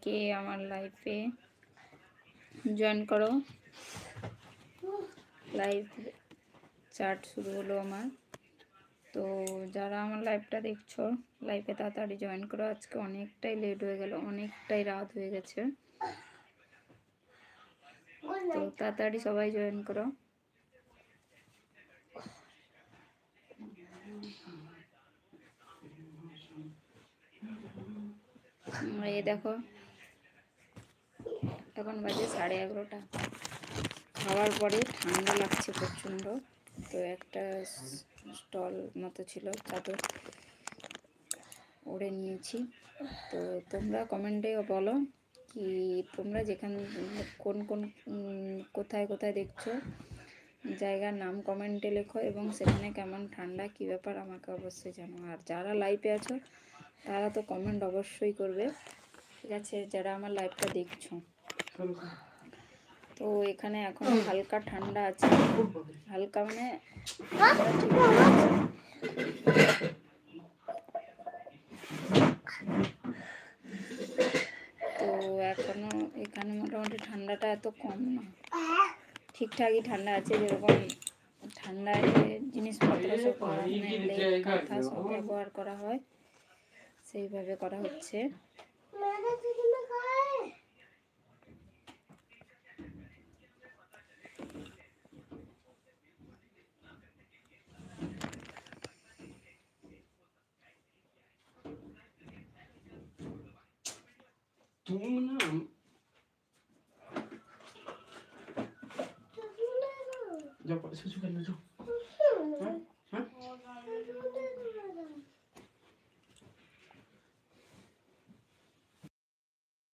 কে আমার লাইফে জয়েন করো। লাইভ চ্যাট শুরু হলো আমার। তো যারা আমার লাইভটা দেখছো, লাইভে তাড়াতাড়ি জয়েন করো। আজকে অনেকটাই লেট হয়ে গেল, অনেকটাই রাত হয়ে গেছে। তো তাড়াতাড়ি সবাই জয়েন করো। এই দেখো এখন বাজে 11:30। খাওয়ার পরে ঠান্ডা লাগছে প্রচণ্ড। তো একটা স্টল মতো ছিল, চাদর ওড়ে নিয়েছি। তো তোমরা কমেন্টে বলো কি তোমরা যেখানে কোন কোন কোথায় কোথায় দেখছো, জায়গার নাম কমেন্টে লেখো এবং সেখানে কেমন ঠান্ডা কী ব্যাপার আমাকে অবশ্যই জানো। আর যারা লাইভে আছো তারা তো কমেন্ট অবশ্যই করবে, ঠিক আছে, যারা আমার লাইভটা দেখছো। তো এখানে এখন হালকা ঠান্ডা আছে, হালকা মানে তো এখনো এখানে মোটামুটি ঠান্ডাটা এত কম না, ঠিকঠাকই ঠান্ডা আছে। যেরকম ঠান্ডায় জিনিসপত্র সব গরমে লেপ কাঁথা সব ব্যবহার করা হয়, সেইভাবে করা হচ্ছে। Ya por eso yo